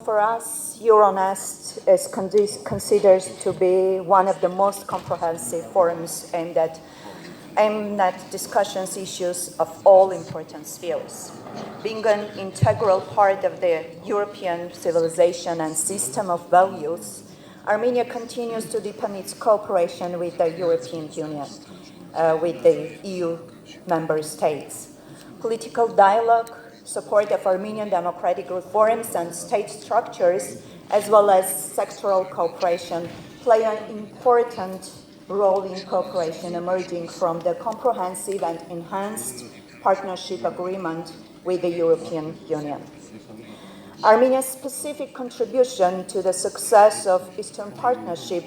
for us, Euronest is considered to be one of the most comprehensive forums aimed at discussions issues of all important spheres. Being an integral part of the European civilization and system of values, Armenia continues to deepen its cooperation with the European Union, with the EU member states. Political dialogue, support of Armenian democratic reforms and state structures, as well as sectoral cooperation, play an important role in cooperation emerging from the comprehensive and enhanced partnership agreement with the European Union. Armenia's specific contribution to the success of Eastern Partnership,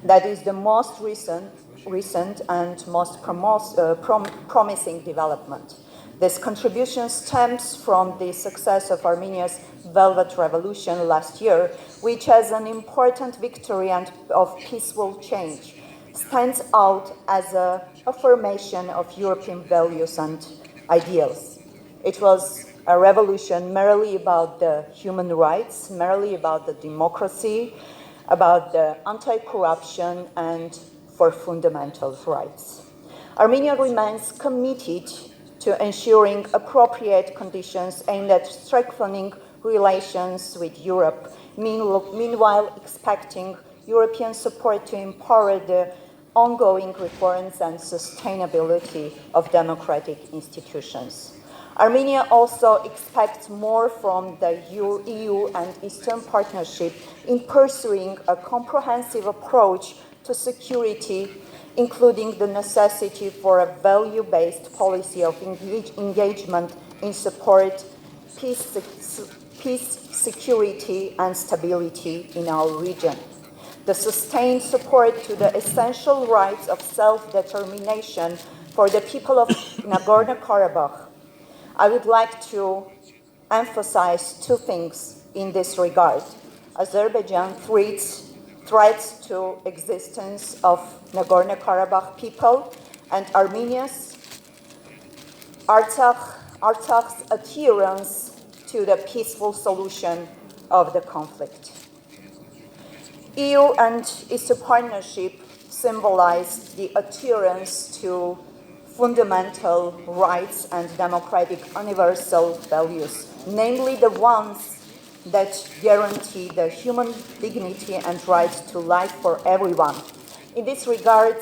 that is the most recent and most promising development. This contribution stems from the success of Armenia's Velvet Revolution last year, which as an important victory and of peaceful change stands out as an affirmation of European values and ideals. It was a revolution merely about the human rights, merely about the democracy, about the anti-corruption and for fundamental rights. Armenia remains committed to ensuring appropriate conditions aimed at strengthening relations with Europe, meanwhile expecting European support to empower the ongoing reforms and sustainability of democratic institutions. Armenia also expects more from the EU and Eastern Partnership in pursuing a comprehensive approach to security, including the necessity for a value-based policy of engagement in support, peace, security, and stability in our region. The sustained support to the essential rights of self-determination for the people of Nagorno-Karabakh. I would like to emphasize two things in this regard. Azerbaijan threats to existence of Nagorno-Karabakh people and Armenia's Artsak's adherence to the peaceful solution of the conflict. EU and Eastern Partnership symbolize the adherence to fundamental rights and democratic universal values, namely the ones that guarantee the human dignity and right to life for everyone. In this regard,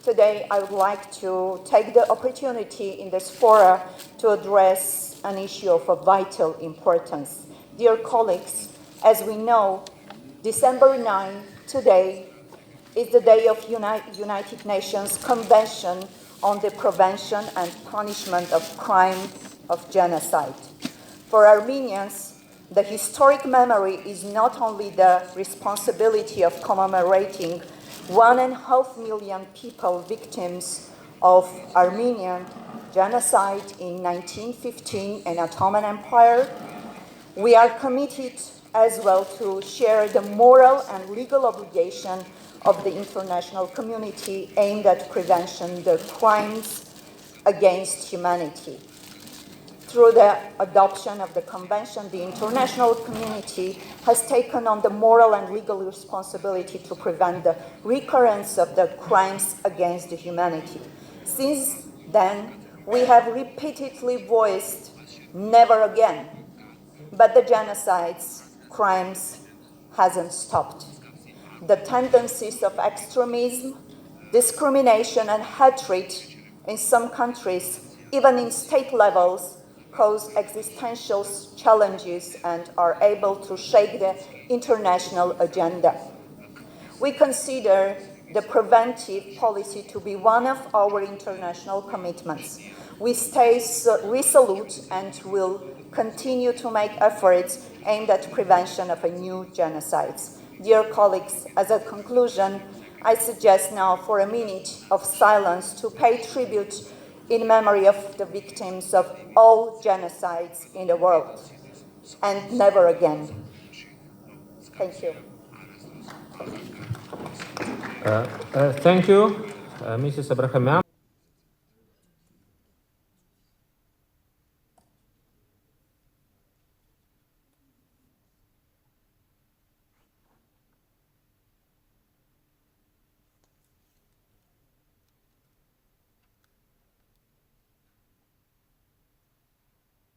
today I would like to take the opportunity in this fora to address an issue of a vital importance. Dear colleagues, as we know, December 9, today, is the day of United Nations Convention on the Prevention and Punishment of Crime of Genocide. For Armenians, the historic memory is not only the responsibility of commemorating 1.5 million people victims of Armenian genocide in 1915 in Ottoman Empire, we are committed as well to share the moral and legal obligation of the international community aimed at prevention the crimes against humanity. Through the adoption of the convention, the international community has taken on the moral and legal responsibility to prevent the recurrence of the crimes against the humanity. Since then, we have repeatedly voiced never again, but the genocides, crimes hasn't stopped. The tendencies of extremism, discrimination, and hatred in some countries, even in state levels, pose existential challenges and are able to shake the international agenda. We consider the preventive policy to be one of our international commitments. We stay resolute and will continue to make efforts aimed at prevention of a new genocides. Dear colleagues, as a conclusion, I suggest now for a minute of silence to pay tribute in memory of the victims of all genocides in the world, and never again. Thank you. Thank you, Mrs. Աբրահամյան.